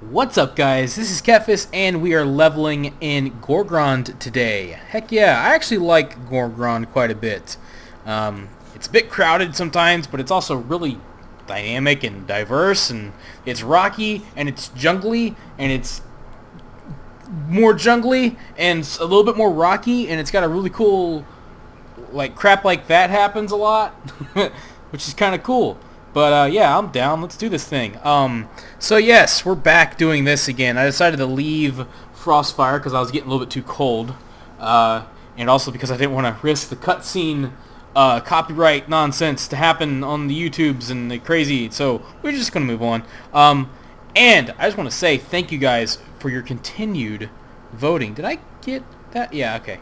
What's up, guys? This is Kephas, and we are leveling in Gorgrond today. Heck yeah, I actually like Gorgrond quite a bit. It's a bit crowded sometimes, but it's also really dynamic and diverse, and it's rocky, and it's jungly, and it's more jungly, and it's a little bit more rocky, and it's got a really cool, like, crap like that happens a lot, which is kind of cool. But yeah, I'm down. Let's do this thing. So yes, we're back doing this again. I decided to leave Frostfire because I was getting a little bit too cold, and also because I didn't want to risk the cutscene copyright nonsense to happen on the YouTubes and the crazy. So we're just gonna move on. And I just want to say thank you guys for your continued voting. Did I get that? Yeah. Okay.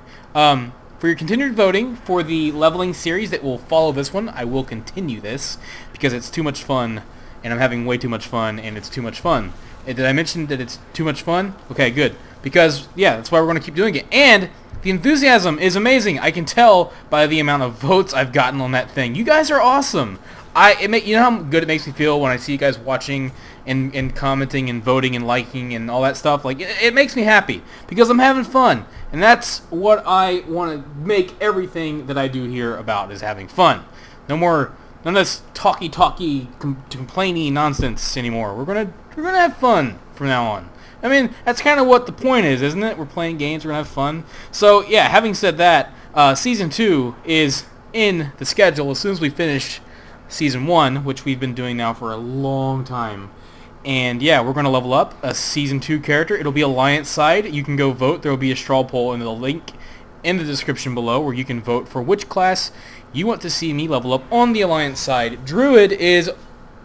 For your continued voting for the leveling series that will follow this one. I will continue this because it's too much fun, and I'm having way too much fun, and it's too much fun. Did I mention that it's too much fun? Okay, good. Because, yeah, that's why we're going to keep doing it. And the enthusiasm is amazing. I can tell by the amount of votes I've gotten on that thing. You guys are awesome. You know how good it makes me feel when I see you guys watching and commenting and voting and liking and all that stuff? Like, it makes me happy because I'm having fun. And that's what I want to make everything that I do here about, is having fun. None of this talky complainy nonsense anymore. We're gonna have fun from now on. I mean, that's kind of what the point is, isn't it? We're playing games, we're gonna have fun. So yeah, having said that, season 2 is in the schedule as soon as we finish season 1, which we've been doing now for a long time. And yeah, we're going to level up a Season 2 character. It'll be Alliance side. You can go vote. There will be a straw poll in the link in the description below where you can vote for which class you want to see me level up on the Alliance side. Druid is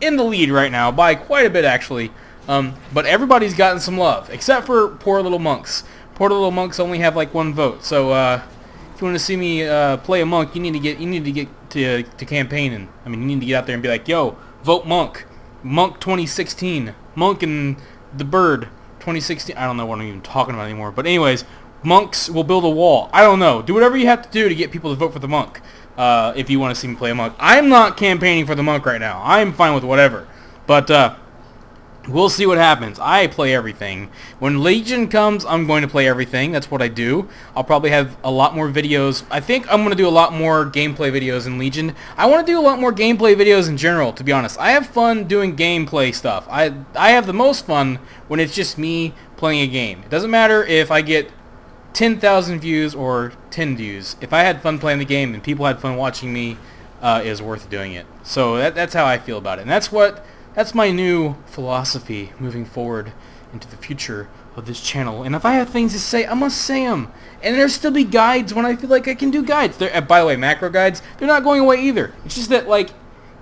in the lead right now by quite a bit, actually. But everybody's gotten some love, except for poor little monks. Poor little monks only have like 1 vote. So if you want to see me play a monk, you need to get to campaigning. I mean, you need to get out there and be like, yo, vote monk. Monk 2016. Monk and the Bird 2016. I don't know what I'm even talking about anymore. But anyways, monks will build a wall. I don't know. Do whatever you have to do to get people to vote for the monk. If you want to see me play a monk. I'm not campaigning for the monk right now. I'm fine with whatever. But we'll see what happens. I play everything. When Legion comes, I'm going to play everything. That's what I do. I'll probably have a lot more videos. I think I'm going to do a lot more gameplay videos in Legion. I want to do a lot more gameplay videos in general, to be honest. I have fun doing gameplay stuff. I have the most fun when it's just me playing a game. It doesn't matter if I get 10,000 views or 10 views. If I had fun playing the game and people had fun watching me, it is worth doing it. So that's how I feel about it. And that's my new philosophy moving forward into the future of this channel. And if I have things to say, I must say them. And there'll still be guides when I feel like I can do guides. By the way, macro guides, they're not going away either. It's just that, like,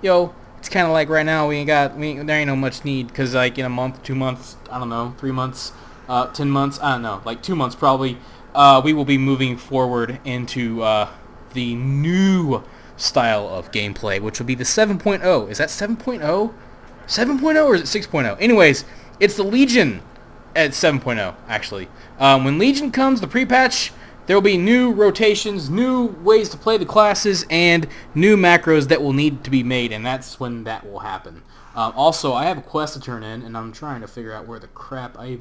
yo, it's kind of like right now there ain't no much need, because like in a month, 2 months, I don't know, 3 months, 10 months, I don't know, like 2 months probably, we will be moving forward into the new style of gameplay, which will be the 7.0. Is that 7.0? 7.0 or is it 6.0? Anyways, it's the Legion at 7.0, actually. When Legion comes, the pre-patch, there will be new rotations, new ways to play the classes, and new macros that will need to be made, and that's when that will happen. Also, I have a quest to turn in, and I'm trying to figure out where the crap I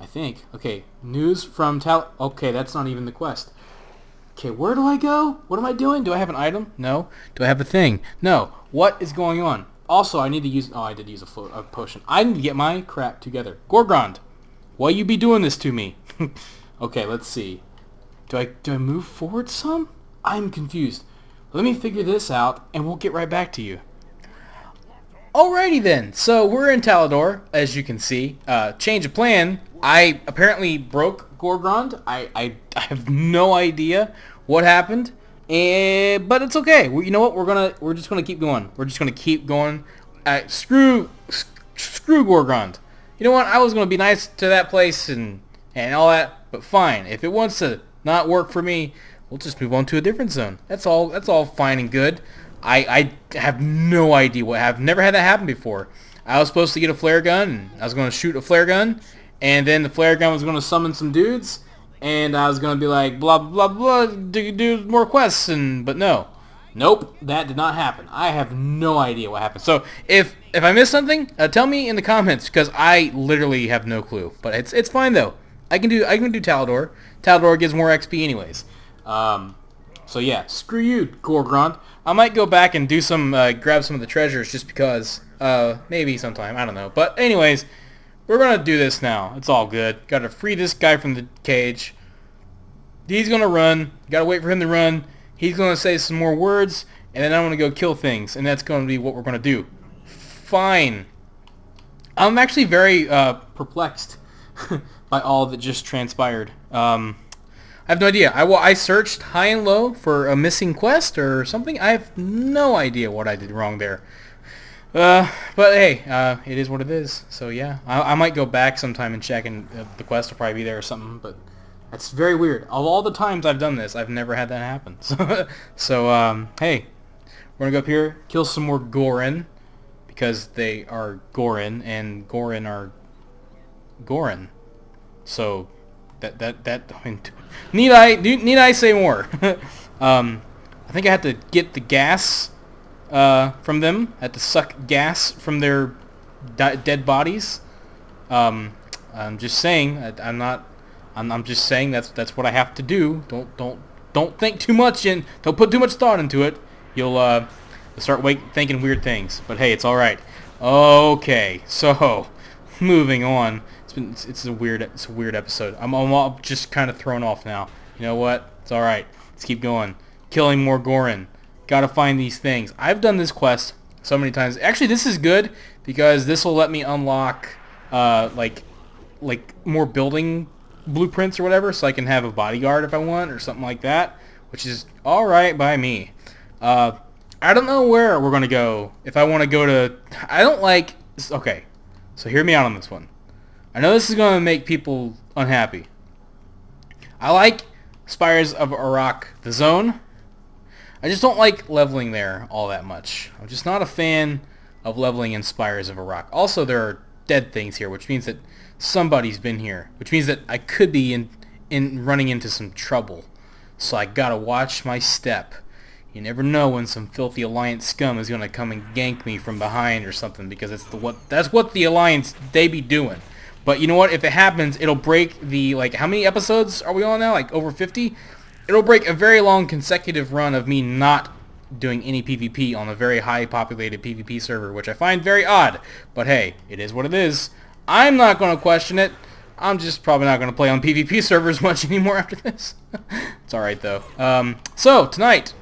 think. Okay, news from Okay, that's not even the quest. Okay, where do I go? What am I doing? Do I have an item? No. Do I have a thing? No. What is going on? Also, I need to use... Oh, I did use a potion. I need to get my crap together. Gorgrond, why you be doing this to me? Okay, let's see. Do I move forward some? I'm confused. Let me figure this out, and we'll get right back to you. Alrighty then. So, we're in Talador, as you can see. Change of plan. I apparently broke Gorgrond. I have no idea what happened. But it's okay. You know what? We're just gonna keep going. We're just gonna keep going. Screw Gorgrond. You know what? I was gonna be nice to that place and all that, but fine. If it wants to not work for me, we'll just move on to a different zone. That's all. That's all fine and good. I have no idea what happened. Never had that happen before. I was supposed to get a flare gun, and I was gonna shoot a flare gun, and then the flare gun was gonna summon some dudes. And I was going to be like, blah, blah, blah, do more quests, but no. Nope, that did not happen. I have no idea what happened. So if I missed something, tell me in the comments because I literally have no clue. But it's fine though. I can do Talador. Talador gives more XP anyways. So yeah, screw you, Gorgrond. I might go back and do some grab some of the treasures just because maybe sometime, I don't know. But anyways, we're gonna do this now. It's all good. Got to free this guy from the cage. He's gonna run. Got to wait for him to run. He's going to say some more words, and then I'm going to go kill things, and that's going to be what we're going to do. Fine. I'm actually very perplexed by all that just transpired. I have no idea. I searched high and low for a missing quest or something. I have no idea what I did wrong there. But hey, it is what it is. So yeah, I might go back sometime and check, and the quest will probably be there or something, but... That's very weird. Of all the times I've done this, I've never had that happen. So, hey, we're going to go up here, kill some more Gorin, because they are Gorin, and Gorin are Gorin. So, I mean, need I say more? I think I had to get the gas from them. I had to suck gas from their dead bodies. I'm just saying, I'm just saying that's what I have to do. Don't think too much and don't put too much thought into it. You'll start thinking weird things. But hey, it's all right. Okay, so moving on. It's a weird episode. I'm all just kind of thrown off now. You know what? It's all right. Let's keep going. Killing more Gorin. Gotta find these things. I've done this quest so many times. Actually, this is good because this will let me unlock like more building blueprints or whatever, so I can have a bodyguard if I want or something like that, which is alright by me. I don't know where we're going to go. If I want to go to... I don't like... Okay, so hear me out on this one. I know this is going to make people unhappy. I like Spires of Arak, the zone. I just don't like leveling there all that much. I'm just not a fan of leveling in Spires of Arak. Also, there are dead things here, which means that somebody's been here, which means that I could be in running into some trouble. So I gotta watch my step. You never know when some filthy Alliance scum is gonna come and gank me from behind or something, because that's what the Alliance, they be doing. But you know what? If it happens, it'll break the, like, how many episodes are we on now? Like over 50? It'll break a very long consecutive run of me not doing any PvP on a very high populated PvP server, which I find very odd. But hey, it is what it is. I'm not going to question it. I'm just probably not going to play on PvP servers much anymore after this. It's alright though. So tonight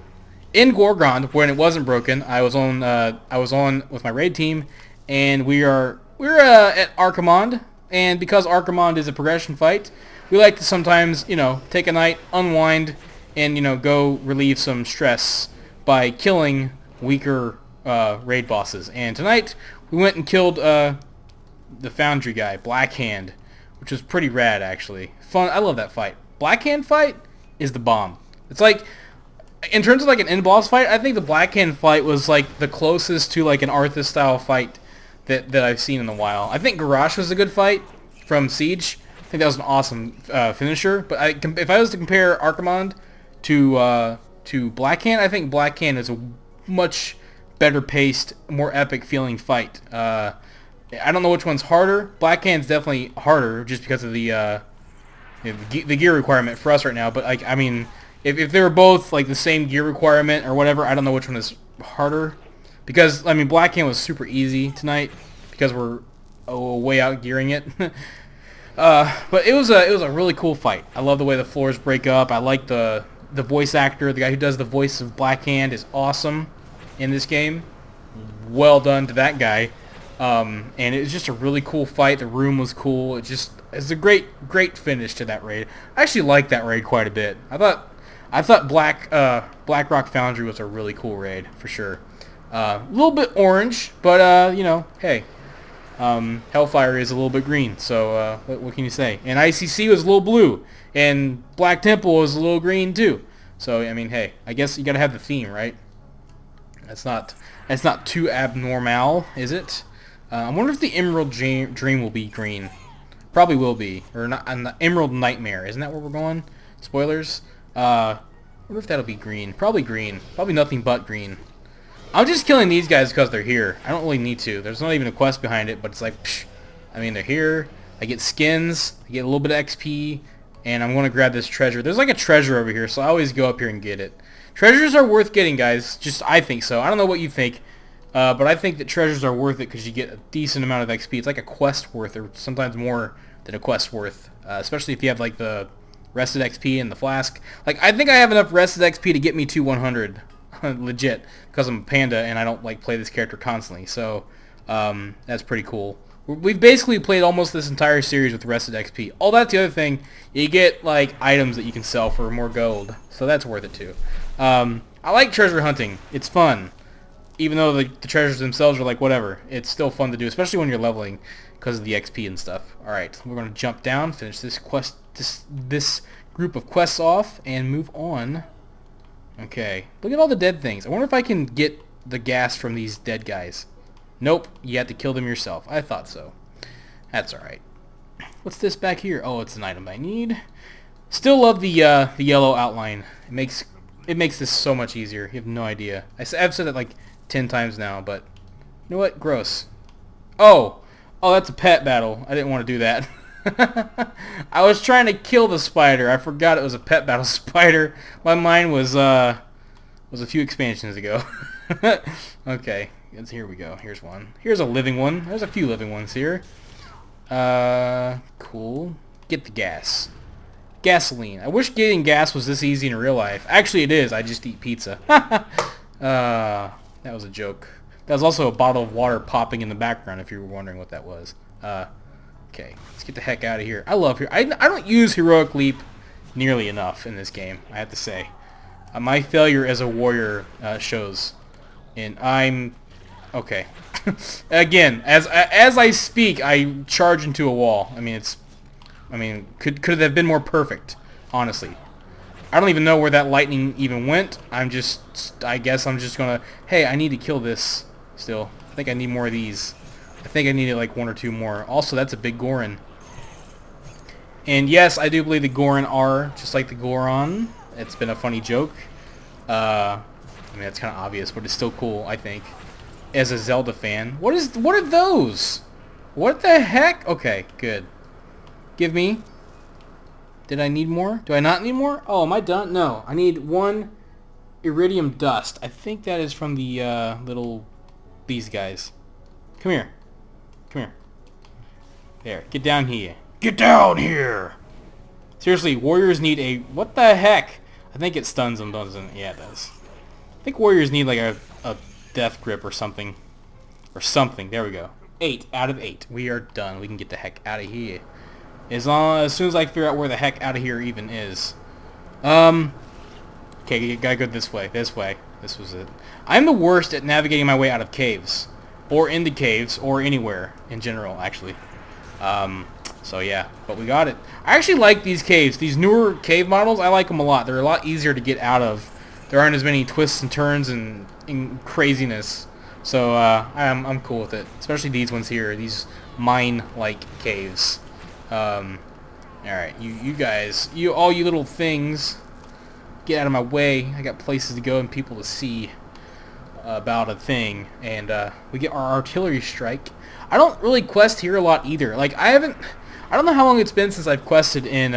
in Gorgrond, when it wasn't broken, I was on with my raid team, and we're at Archimonde, and because Archimonde is a progression fight, we like to sometimes, take a night, unwind, and go relieve some stress by killing weaker raid bosses. And tonight we went and killed the Foundry guy, Blackhand, which was pretty rad actually. Fun. I love that fight. Blackhand fight is the bomb. It's like, in terms of like an end boss fight, I think the Blackhand fight was like the closest to like an Arthas style fight that I've seen in a while. I think Garrosh was a good fight from Siege. I think that was an awesome finisher. But if I was to compare Archimonde to Blackhand, I think Blackhand is a much better paced, more epic feeling fight. I don't know which one's harder. Blackhand's definitely harder just because of the gear requirement for us right now. But like, I mean, if they were both like the same gear requirement or whatever, I don't know which one is harder. Because I mean, Blackhand was super easy tonight because we're way out gearing it. But it was a really cool fight. I love the way the floors break up. I like the voice actor, the guy who does the voice of Blackhand is awesome in this game. Well done to that guy. And it was just a really cool fight. The room was cool. It's a great finish to that raid. I actually liked that raid quite a bit. I thought Blackrock Foundry was a really cool raid for sure. A little bit orange, but hey, Hellfire is a little bit green. So what can you say? And ICC was a little blue, and Black Temple was a little green too. So I mean, hey, I guess you gotta have the theme, right? That's not too abnormal, is it? I wonder if the Emerald Dream will be green. Probably will be. Or not. An Emerald Nightmare. Isn't that where we're going? Spoilers. wonder if that'll be green. Probably green. Probably nothing but green. I'm just killing these guys because they're here. I don't really need to. There's not even a quest behind it, but it's like, psh, I mean, they're here. I get skins. I get a little bit of XP, and I'm going to grab this treasure. There's like a treasure over here, so I always go up here and get it. Treasures are worth getting, guys. Just, I think so. I don't know what you think, but I think that treasures are worth it because you get a decent amount of XP. It's like a quest worth, or sometimes more than a quest worth, especially if you have like the rested XP and the flask. Like, I think I have enough rested XP to get me to 100. Legit, because I'm a panda and I don't like play this character constantly, so that's pretty cool. We've basically played almost this entire series with rested XP. Oh, that's the other thing. You get like items that you can sell for more gold, so that's worth it too. I like treasure hunting. It's fun, even though the treasures themselves are like whatever. It's still fun to do, especially when you're leveling because of the XP and stuff. All right, we're gonna jump down, finish this quest, this group of quests off, and move on. Okay, look at all the dead things. I wonder if I can get the gas from these dead guys. Nope, you have to kill them yourself. I thought so. That's alright. What's this back here? Oh, it's an item I need. Still love the yellow outline. It makes this so much easier. You have no idea. I've said it like 10 times now, but you know what? Gross. Oh, that's a pet battle. I didn't want to do that. I was trying to kill the spider. I forgot it was a pet battle spider. My mind was a few expansions ago. Okay, here we go. Here's one. Here's a living one. There's a few living ones here. Cool. Get the gas. Gasoline. I wish getting gas was this easy in real life. Actually, it is. I just eat pizza. That was a joke. That was also a bottle of water popping in the background, if you were wondering what that was. Okay, let's get the heck out of here. I love here. I don't use Heroic Leap nearly enough in this game, I have to say. My failure as a warrior shows. And I'm... Okay. Again, as I speak, I charge into a wall. I mean, could it have been more perfect, honestly. I don't even know where that lightning even went. I guess I'm just gonna... Hey, I need to kill this still. I think I need more of these. I think I needed like one or two more. Also, that's a big Goron. And yes, I do believe the Goron are just like the Goron. It's been a funny joke. I mean, that's kind of obvious, but it's still cool, I think. As a Zelda fan. What are those? What the heck? Okay, good. Give me. Did I need more? Do I not need more? Oh, am I done? No. I need one iridium dust. I think that is from the these guys. Come here. Come here. There. Get down here. Get down here! Seriously, warriors need a... What the heck? I think it stuns them, doesn't it? Yeah, it does. I think warriors need like a death grip or something. Or something. There we go. 8 out of 8. We are done. We can get the heck out of here. As soon as I figure out where the heck out of here even is. Okay, you gotta go this way. This way. This was it. I'm the worst at navigating my way out of caves. Or into caves, or anywhere in general, actually. So yeah, but we got it. I actually like these caves. These newer cave models, I like them a lot. They're a lot easier to get out of. There aren't as many twists and turns and craziness. So I'm cool with it. Especially these ones here, these mine-like caves. Alright, you guys, all you little things, get out of my way. I got places to go and people to see about a thing. And we get our artillery strike. I don't really quest here a lot either. Like, I don't know how long it's been since I've quested in,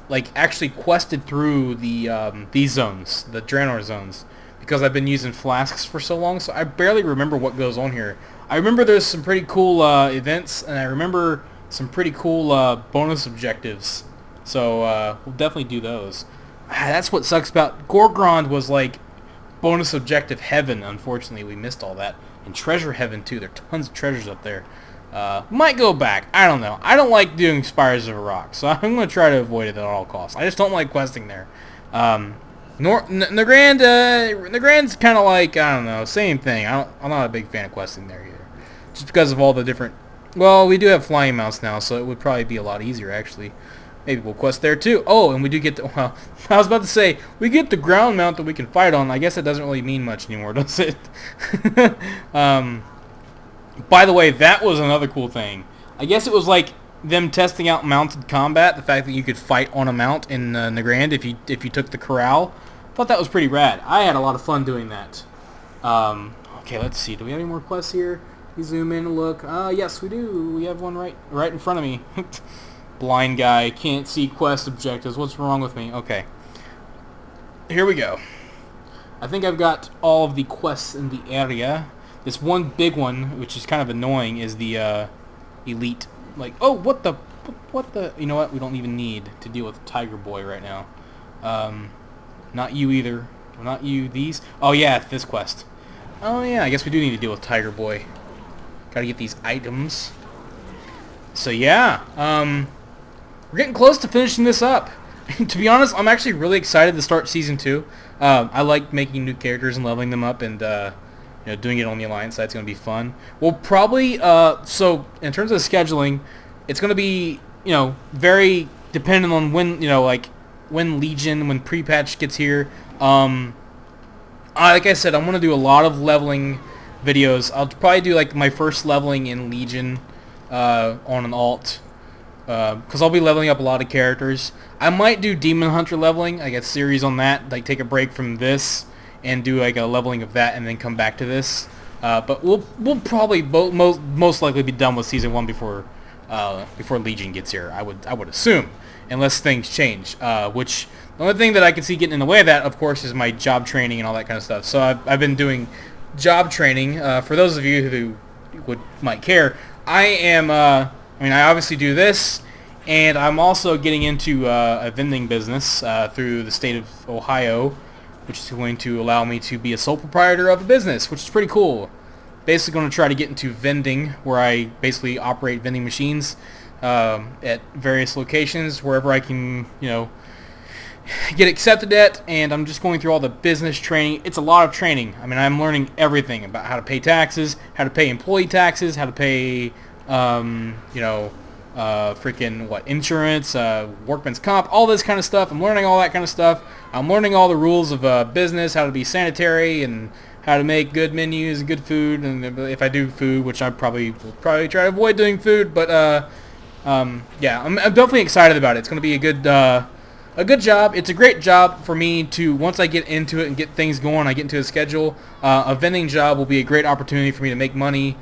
like, actually quested through the, these zones, the Draenor zones, because I've been using flasks for so long, so I barely remember what goes on here. I remember there's some pretty cool, events, and I remember some pretty cool, bonus objectives, so, we'll definitely do those. That's what sucks about... Gorgrond was, like, bonus objective heaven. Unfortunately, we missed all that. And treasure heaven, too. There are tons of treasures up there. Might go back. I don't know. I don't like doing Spires of Rock, so I'm going to try to avoid it at all costs. I just don't like questing there. Nagrand's kind of like, I don't know, same thing. I'm not a big fan of questing there either. Just because of all the different... Well, we do have flying mounts now, so it would probably be a lot easier, actually. Maybe we'll quest there, too. Oh, and we do get the... Well, I was about to say, we get the ground mount that we can fight on. I guess it doesn't really mean much anymore, does it? By the way, that was another cool thing. I guess it was like them testing out mounted combat, the fact that you could fight on a mount in Nagrand if you took the corral. I thought that was pretty rad. I had a lot of fun doing that. Okay, let's see. Do we have any more quests here? We zoom in and look. Yes, we do. We have one right in front of me. Blind guy, can't see quest objectives. What's wrong with me? Okay. Here we go. I think I've got all of the quests in the area. This one big one, which is kind of annoying, is the elite. Like, oh, what the... You know what? We don't even need to deal with Tiger Boy right now. Not you either. Well, not you. These. Oh, yeah, this quest. Oh, yeah, I guess we do need to deal with Tiger Boy. Gotta get these items. So, yeah. We're getting close to finishing this up. To be honest, I'm actually really excited to start Season 2. I like making new characters and leveling them up, and doing it on the Alliance side is going to be fun. We'll probably, so in terms of scheduling, it's going to be, very dependent on when, when Legion, when pre-patch gets here. Like I said, I'm going to do a lot of leveling videos. I'll probably do, like, my first leveling in Legion on an alt, because I'll be leveling up a lot of characters. I might do Demon Hunter leveling, like a series on that, like take a break from this and do like a leveling of that and then come back to this. But we'll probably most likely be done with Season 1 before Legion gets here. I would assume, unless things change. Which the only thing that I can see getting in the way of that, of course, is my job training and all that kind of stuff. So I've been doing job training. For those of you who might care, I am. I obviously do this, and I'm also getting into a vending business through the state of Ohio, which is going to allow me to be a sole proprietor of a business, which is pretty cool. Basically going to try to get into vending, where I basically operate vending machines at various locations, wherever I can, get accepted at, and I'm just going through all the business training. It's a lot of training. I'm learning everything about how to pay taxes, how to pay employee taxes, how to pay... insurance, workman's comp, all this kind of stuff. I'm learning all that kind of stuff. I'm learning all the rules of business, how to be sanitary, and how to make good menus and good food. And if I do food, which I will probably try to avoid doing food, but yeah, I'm definitely excited about it. It's going to be a good job. It's a great job for me to, once I get into it and get things going, I get into a schedule. A vending job will be a great opportunity for me to make money.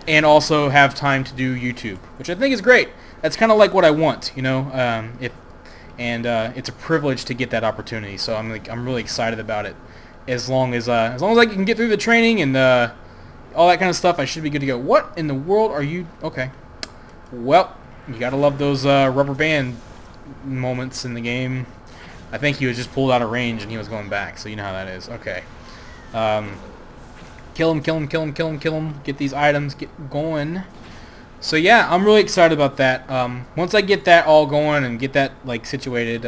And also have time to do YouTube, which I think is great. That's kind of like what I want, it's a privilege to get that opportunity. So I'm really excited about it. As long as I can get through the training and all that kind of stuff, I should be good to go. What in the world are you? Okay, well, you gotta love those rubber band moments in the game. I think he was just pulled out of range and he was going back, so you know how that is. Okay. Kill him. Get these items, get going. So yeah, I'm really excited about that. Once I get that all going and get that situated,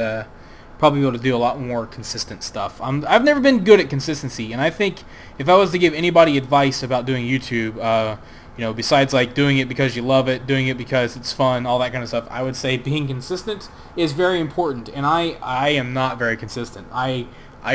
probably be able to do a lot more consistent stuff. I've never been good at consistency, and I think if I was to give anybody advice about doing YouTube, besides doing it because you love it, doing it because it's fun, all that kind of stuff, I would say being consistent is very important. And I am not very consistent. I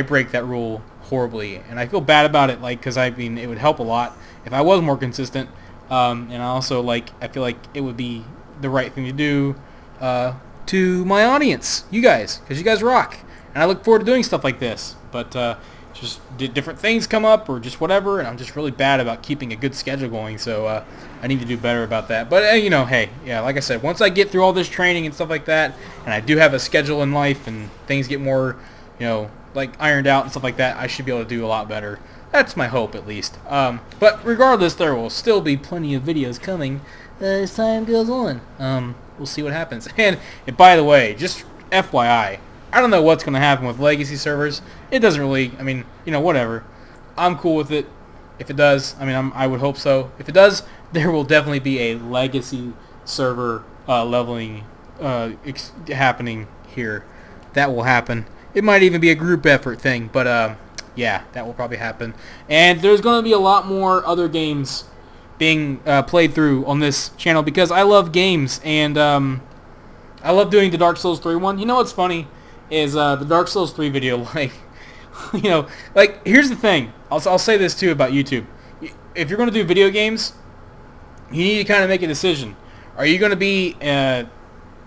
break that rule horribly, and I feel bad about it, because it would help a lot if I was more consistent, and I also I feel like it would be the right thing to do to my audience, you guys, because you guys rock, and I look forward to doing stuff like this, but just different things come up or just whatever, and I'm just really bad about keeping a good schedule going, so I need to do better about that. But hey, yeah, like I said, once I get through all this training and stuff like that, and I do have a schedule in life and things get more ironed out and stuff like that, I should be able to do a lot better. That's my hope, at least. But regardless, there will still be plenty of videos coming as time goes on. We'll see what happens. And by the way, just FYI, I don't know what's going to happen with legacy servers. It doesn't really, whatever. I'm cool with it. If it does, I would hope so. If it does, there will definitely be a legacy server leveling happening here. That will happen. It might even be a group effort thing, but yeah, that will probably happen. And there's going to be a lot more other games being played through on this channel because I love games, and I love doing the Dark Souls 3 one. You know what's funny is the Dark Souls 3 video, here's the thing. I'll say this too about YouTube. If you're going to do video games, you need to kind of make a decision. Are you going to be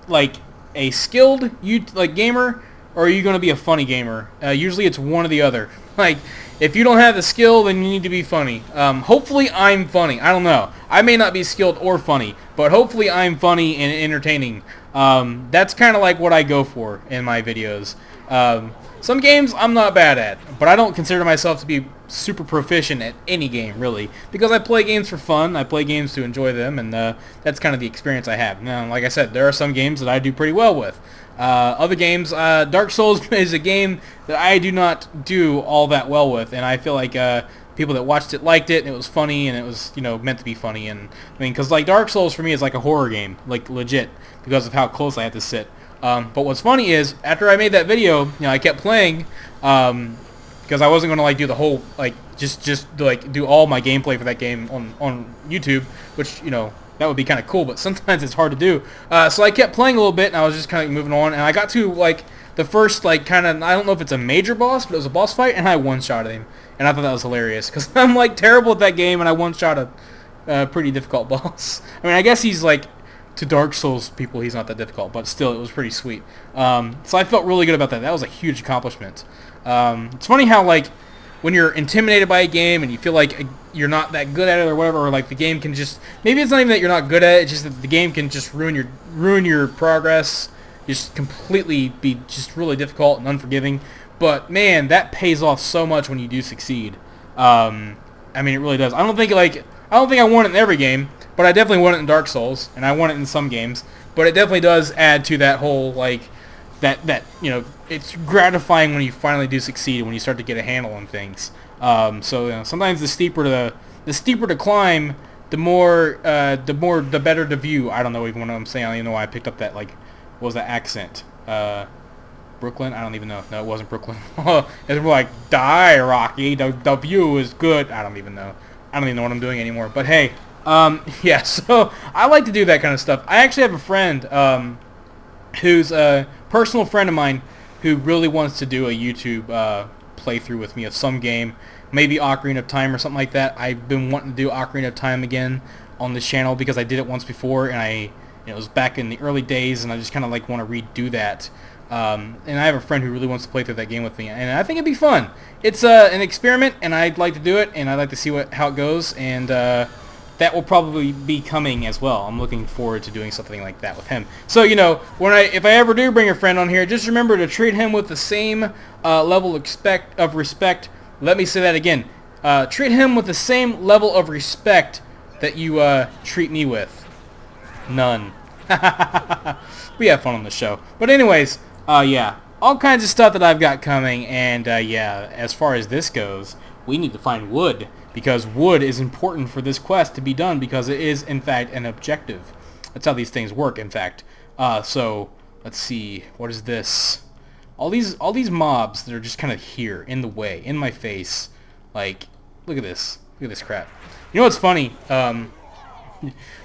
like a skilled gamer, or are you going to be a funny gamer? Usually it's one or the other. Like, if you don't have the skill, then you need to be funny. Hopefully I'm funny. I don't know. I may not be skilled or funny, but hopefully I'm funny and entertaining. That's kind of like what I go for in my videos. Some games I'm not bad at, but I don't consider myself to be super proficient at any game, really, because I play games for fun. I play games to enjoy them, and that's kind of the experience I have. Now, like I said, there are some games that I do pretty well with. Other games, Dark Souls is a game that I do not do all that well with, and I feel like people that watched it liked it, and it was funny, and it was, you know, meant to be funny. And I mean, because like Dark Souls for me is like a horror game, like legit, because of how close I have to sit. But what's funny is, after I made that video, you know, I kept playing, because I wasn't going to like do the whole, like, just like do all my gameplay for that game on YouTube, which, you know, that would be kind of cool, but sometimes it's hard to do. So I kept playing a little bit, and I was just kind of moving on, and I got to, like, the first, like, kind of, I don't know if it's a major boss, but it was a boss fight, and I one-shotted him, and I thought that was hilarious, because I'm, like, terrible at that game, and I one-shot a pretty difficult boss. I mean, I guess he's, like, to Dark Souls people, he's not that difficult, but still, it was pretty sweet. So I felt really good about that. That was a huge accomplishment. It's funny how, like, when you're intimidated by a game and you feel like you're not that good at it or whatever, or like the game can just, maybe it's not even that you're not good at it, it's just that the game can just ruin your progress, just completely be just really difficult and unforgiving. But man, that pays off so much when you do succeed. I mean, it really does. I don't think I won it in every game, but I definitely won it in Dark Souls, and I won it in some games. But it definitely does add to that whole, like, that you know, it's gratifying when you finally do succeed, when you start to get a handle on things. So you know, sometimes the steeper to climb, the better the view. I don't know even what I'm saying. I don't even know why I picked up that, like, what was that accent? Brooklyn? I don't even know. No, it wasn't Brooklyn. It's more like, die, Rocky. The view is good. I don't even know. I don't even know what I'm doing anymore. But hey, yeah. So I like to do that kind of stuff. I actually have a friend who's a personal friend of mine who really wants to do a YouTube playthrough with me of some game, maybe Ocarina of Time or something like that. I've been wanting to do Ocarina of Time again on this channel because I did it once before, and it was back in the early days, and I just kind of like want to redo that. And I have a friend who really wants to play through that game with me, and I think it'd be fun. It's an experiment, and I'd like to do it, and I'd like to see how it goes, and that will probably be coming as well. I'm looking forward to doing something like that with him. So, you know, if I ever do bring a friend on here, just remember to treat him with the same level of respect. Let me say that again. Treat him with the same level of respect that you treat me with. None. We have fun on the show. But anyways, yeah, all kinds of stuff that I've got coming, and yeah, as far as this goes, we need to find wood, because wood is important for this quest to be done, because it is, in fact, an objective. That's how these things work, in fact. So, let's see, what is this? All these mobs that are just kind of here, in the way, in my face. Like, look at this. Look at this crap. You know what's funny?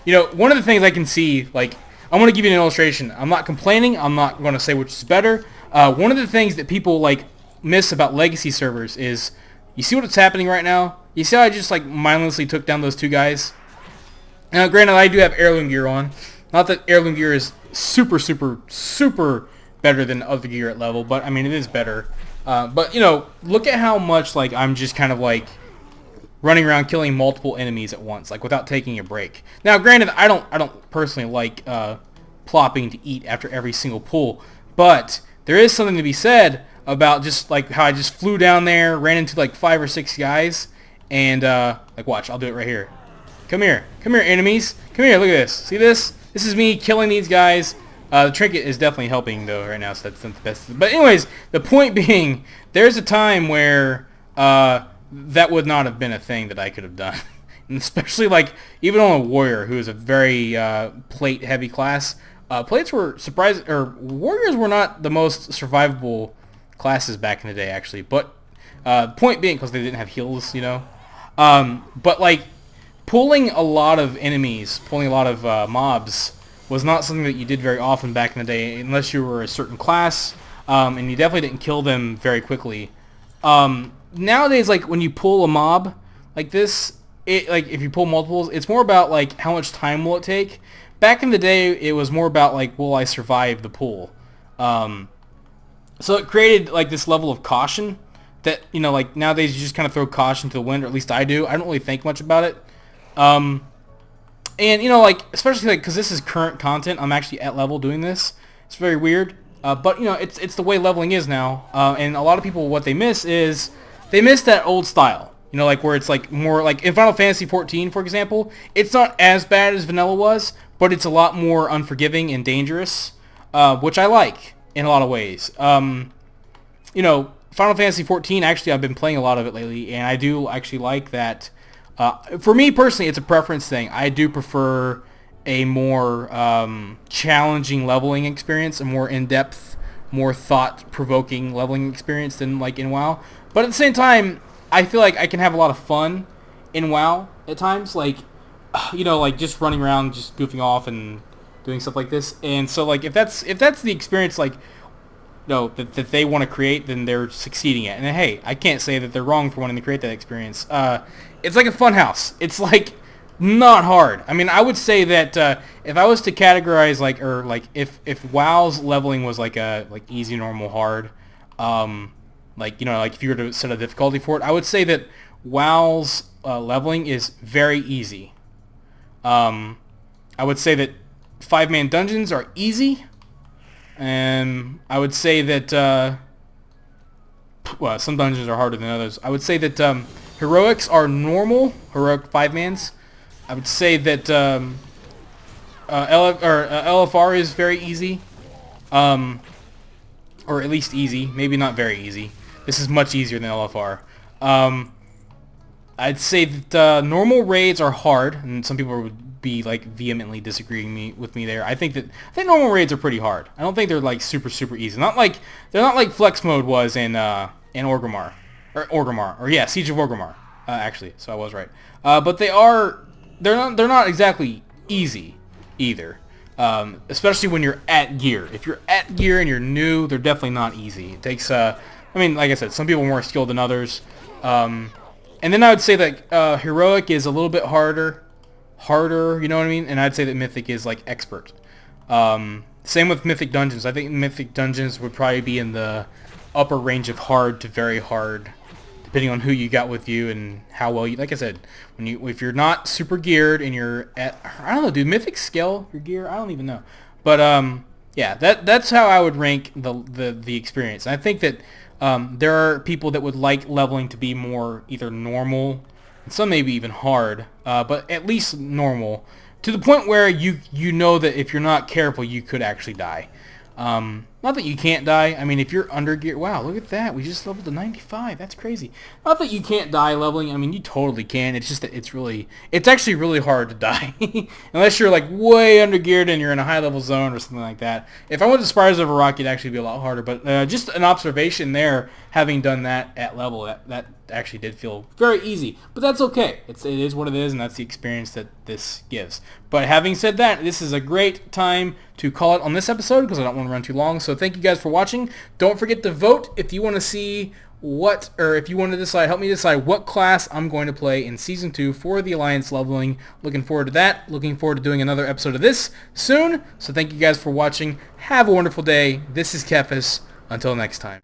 You know, one of the things I can see, like, I'm going to give you an illustration. I'm not complaining. I'm not going to say which is better. One of the things that people, like, miss about legacy servers is, you see what's happening right now? You see how I just, like, mindlessly took down those two guys? Now, granted, I do have heirloom gear on. Not that heirloom gear is super, super, super better than other gear at level, but, I mean, it is better. But, you know, look at how much, like, I'm just kind of, like, running around killing multiple enemies at once, like, without taking a break. Now, granted, I don't personally like plopping to eat after every single pull, but there is something to be said about just, like, how I just flew down there, ran into, like, 5 or 6 guys, and, like, watch, I'll do it right here. Come here, enemies. Come here, look at this. See this? This is me killing these guys. The trinket is definitely helping, though, right now, so that's not the best. But anyways, the point being, there's a time where that would not have been a thing that I could have done. And especially, like, even on a warrior, who is a very plate-heavy class, plates were warriors were not the most survivable classes back in the day, actually. But point being, because they didn't have heals, you know. But, like, pulling a lot of enemies, pulling a lot of mobs, was not something that you did very often back in the day, unless you were a certain class, and you definitely didn't kill them very quickly. Nowadays, like, when you pull a mob like this, like, if you pull multiples, it's more about, like, how much time will it take. back in the day, it was more about like, will I survive the pool? So it created like this level of caution that, you know, like nowadays you just kind of throw caution to the wind, or at least I do. I don't really think much about it. And, you know, like, especially like, because this is current content, I'm actually at level doing this. It's very weird. But, you know, it's the way leveling is now. And a lot of people, what they miss is, they miss that old style. You know, like, where it's like more, like, in Final Fantasy 14, for example, it's not as bad as vanilla was, but it's a lot more unforgiving and dangerous, which I like in a lot of ways. You know, Final Fantasy 14, actually, I've been playing a lot of it lately, and I do actually like that. For me personally, it's a preference thing. I do prefer a more challenging leveling experience, a more in-depth, more thought-provoking leveling experience than like in WoW. But at the same time, I feel like I can have a lot of fun in WoW at times, like, you know, like just running around, just goofing off and doing stuff like this. And so, like, if that's the experience, like, no, that they want to create, then they're succeeding at. And hey, I can't say that they're wrong for wanting to create that experience. It's like a fun house. It's like not hard. I mean, I would say that if I was to categorize like, or like if WoW's leveling was like a easy, normal, hard, like, you know, like if you were to set a difficulty for it, I would say that WoW's leveling is very easy. I would say that 5-man dungeons are easy. And I would say that, well, some dungeons are harder than others. I would say that heroics are normal, heroic 5-mans. I would say that LFR is very easy, or at least easy, maybe not very easy. This is much easier than LFR. I'd say that normal raids are hard, and some people would be like vehemently disagreeing with me there. I think normal raids are pretty hard. I don't think they're like super easy. They're not like flex mode was in Orgrimmar, or yeah, Siege of Orgrimmar, actually. So I was right. But they're not exactly easy either. Especially when you're at gear. If you're at gear and you're new, they're definitely not easy. It takes I mean, like I said, some people are more skilled than others. And then I would say that heroic is a little bit harder, you know what I mean? And I'd say that mythic is like expert. Same with mythic dungeons. I think mythic dungeons would probably be in the upper range of hard to very hard, depending on who you got with you and how well you, like I said, if you're not super geared and you're at, I don't know, do mythic scale your gear? I don't even know. But yeah, that's how I would rank the experience. And I think that there are people that would like leveling to be more either normal, and some maybe even hard, but at least normal, to the point where you know that if you're not careful, you could actually die. Not that you can't die. I mean, if you're under gear, wow, look at that. We just leveled to 95. That's crazy. Not that you can't die leveling. I mean, you totally can. It's just that it's actually really hard to die. Unless you're like way under geared and you're in a high level zone or something like that. If I went to Spires of a Rock, it'd actually be a lot harder. But just an observation there, having done that at level, that actually did feel very easy. But that's okay. It is what it is, and that's the experience that this gives. But having said that, this is a great time to call it on this episode because I don't want to run too long. So thank you guys for watching. Don't forget to vote if you want to see if you want to decide, help me decide what class I'm going to play in Season 2 for the Alliance leveling. Looking forward to that. Looking forward to doing another episode of this soon. So thank you guys for watching. Have a wonderful day. This is Kephas. Until next time.